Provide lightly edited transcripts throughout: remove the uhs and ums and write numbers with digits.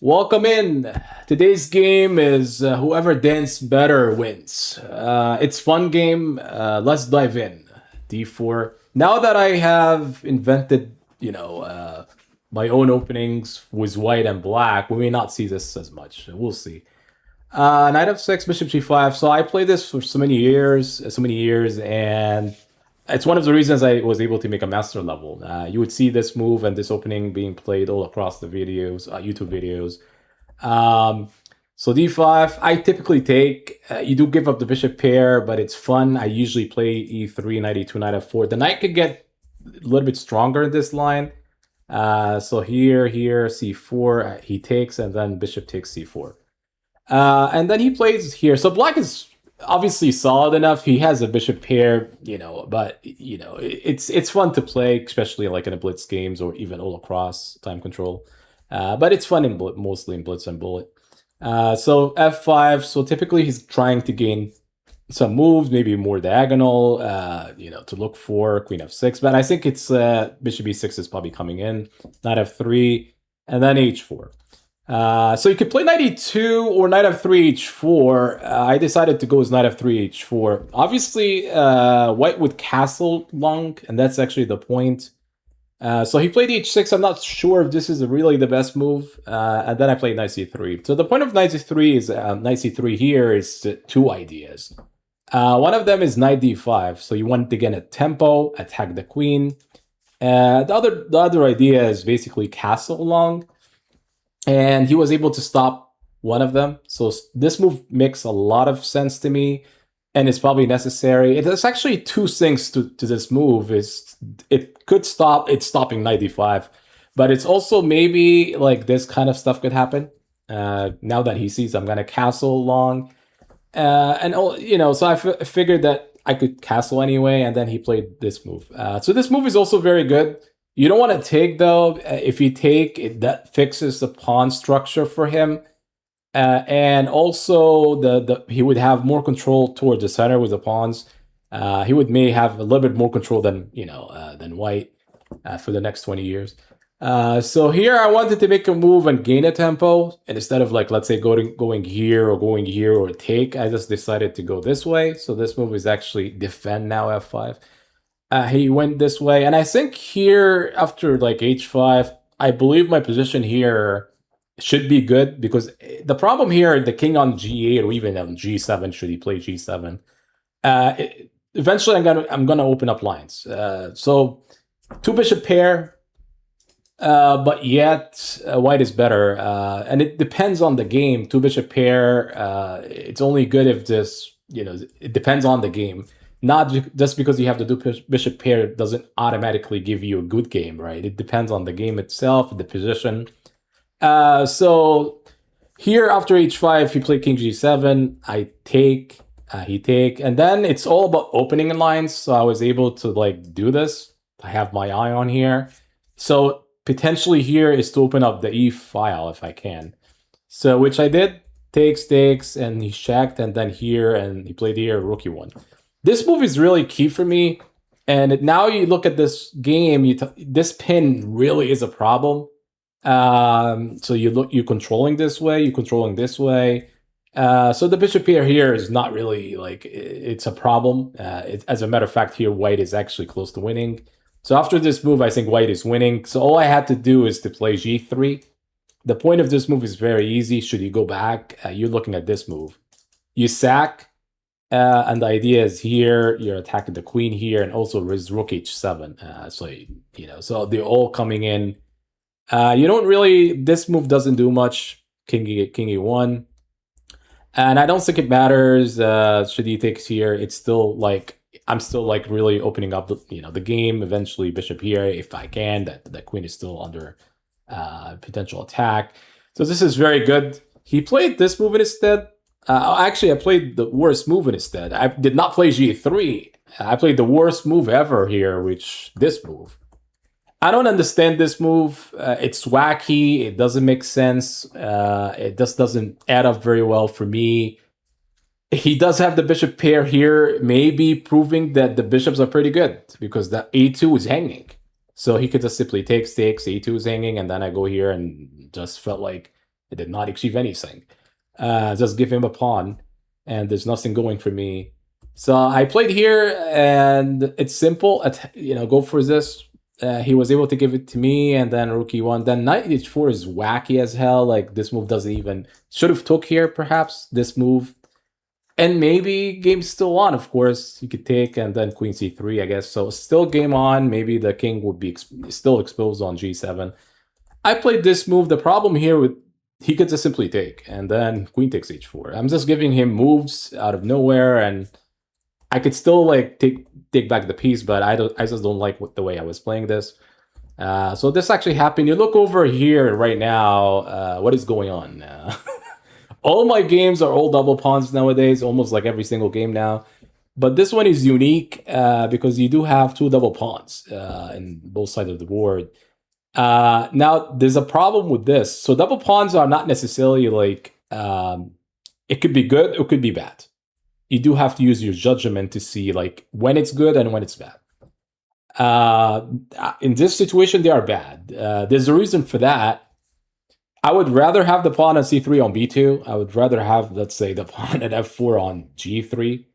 Welcome in. Today's game is whoever danced better wins. It's fun game. Let's dive in. D4. Now that I have invented, my own openings with white and black, we may not see this as much. We'll see. Knight of six, bishop g5. So I played this for so many years, and it's one of the reasons I was able to make a master level. You would see this move and this opening being played all across the videos, YouTube videos. Um, so d5, I typically take. You do give up the bishop pair, but it's fun. I usually play e3, knight e2, knight f4. The knight could get a little bit stronger in this line. So here, c4, he takes, and then bishop takes c4. And then he plays here. So black is obviously solid enough. He has a bishop pair, but it's fun to play, especially like in a blitz games or even all across time control. But it's fun in mostly in blitz and bullet. So f5. So typically he's trying to gain some moves, maybe more diagonal, to look for queen f6. But I think it's bishop e6 is probably coming in, knight f3, and then h4. So you could play knight e2 or knight f3 h4. I decided to go with knight f3 h4. Obviously, white would castle long, and that's actually the point. So he played h6. I'm not sure if this is really the best move. And then I played knight c3. So the point of knight c3 is knight c3 here is two ideas. One of them is knight d5. So you want to get a tempo, attack the queen. The other idea is basically castle long. And he was able to stop one of them. So this move makes a lot of sense to me, and it's probably necessary. There's actually two things to this move. It's stopping knight d5, but it's also maybe like this kind of stuff could happen. Now that he sees I'm gonna castle long, so I figured that I could castle anyway, and then he played this move. So this move is also very good. You don't want to take, though. If you take, that fixes the pawn structure for him. And also, he would have more control towards the center with the pawns. He may have a little bit more control than white for the next 20 years. So here I wanted to make a move and gain a tempo. And instead of, let's say, going here or take, I just decided to go this way. So this move is actually defend now, f5. He went this way, and I think here after h5, I believe my position here should be good because the problem here, the king on g8 or even on g7, should he play g7? Eventually, I'm gonna open up lines. So two bishop pair, but yet white is better, and it depends on the game. Two bishop pair, it's only good if this, it depends on the game. Not just because you have to do bishop pair doesn't automatically give you a good game, right? It depends on the game itself, the position. So here after h5, he played king g7. I take, he take, and then it's all about opening lines. So I was able to do this. I have my eye on here. So potentially here is to open up the e file if I can. So which I did. Takes, and he checked, and then here, and he played here, rook e1. This move is really key for me, and now you look at this game. This pin really is a problem. So you're controlling this way, you're controlling this way. So the bishop pair here is not really it's a problem. As a matter of fact, here white is actually close to winning. So after this move, I think white is winning. So all I had to do is to play g3. The point of this move is very easy. Should you go back, you're looking at this move. You sack. And the idea is here, you're attacking the queen here, and also with rook h7. So they're all coming in. You don't really, this move doesn't do much. King e1. And I don't think it matters. Should he takes here, it's still I'm still really opening up the game. Eventually bishop here, if I can. That queen is still under potential attack. So this is very good. He played this move instead. Actually, I played the worst move instead. I did not play g3. I played the worst move ever here, which this move. I don't understand this move. It's wacky. It doesn't make sense. It just doesn't add up very well for me. He does have the bishop pair here, maybe proving that the bishops are pretty good because the a2 is hanging. So he could just simply takes, a2 is hanging, and then I go here and just felt like It did not achieve anything. Just give him a pawn, and there's nothing going for me. So I played here, and it's simple. Go for this. He was able to give it to me, and then rook e1. Then knight h4 is wacky as hell. Like, this move doesn't even... Should have took here, perhaps, this move. And maybe game's still on, of course. You could take, and then queen c3, I guess. So still game on. Maybe the king would be still exposed on g7. I played this move. The problem here with... He could just simply take, and then queen takes h4. I'm just giving him moves out of nowhere, and I could still like take back the piece, but I just don't like the way I was playing this. So this actually happened. You look over here right now. What is going on? All my games are all double pawns nowadays, almost like every single game now. But this one is unique because you do have two double pawns in both sides of the board. Now, there's a problem with this. So double pawns are not necessarily like... it could be good, it could be bad. You do have to use your judgment to see like when it's good and when it's bad. In this situation, they are bad. There's a reason for that. I would rather have the pawn on c3 on b2. I would rather have, let's say, the pawn at f4 on g3,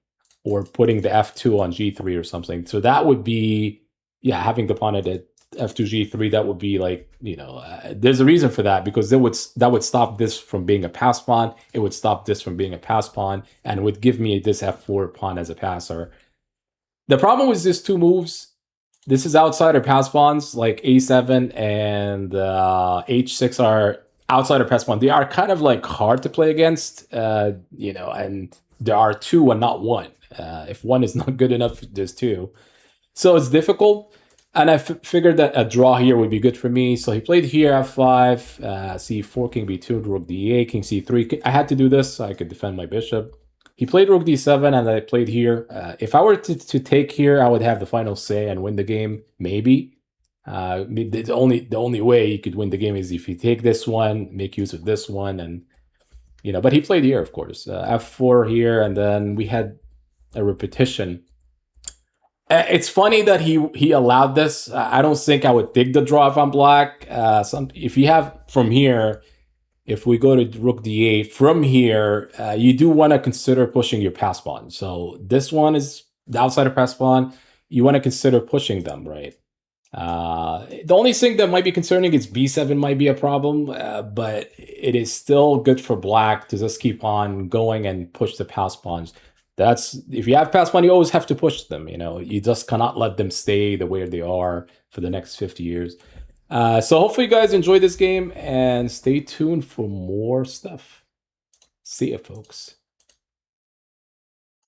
or putting the f2 on g3 or something. So that would be, yeah, having the pawn at f2 g3. That would be like, there's a reason for that, because that would stop this from being a pass pawn. It would stop this from being a pass pawn, and would give me this f4 pawn as a passer. The problem with these two moves, this is outsider pass pawns, like a7 and h6 are outsider pass pawn. They are kind of like hard to play against, and there are two and not one. If one is not good enough, there's two. So it's difficult. And I figured that a draw here would be good for me. So he played here f5, c4, king b2, rook d8, king c3. I had to do this so I could defend my bishop. He played rook d7, and I played here. If I were to take here, I would have the final say and win the game, maybe. The only way you could win the game is if you take this one, make use of this one, and but he played here, of course. f4 here, and then we had a repetition. It's funny that he allowed this. I don't think I would take the draw if I'm black. If you have from here, if we go to rook d8 from here, you do want to consider pushing your pass pawn. So this one is the outsider pass pawn. You want to consider pushing them, right? The only thing that might be concerning is b7 might be a problem, but it is still good for black to just keep on going and push the pass pawns. If you have pass pawn, you always have to push them. You just cannot let them stay the way they are for the next 50 years. So hopefully you guys enjoy this game, and stay tuned for more stuff. See ya, folks.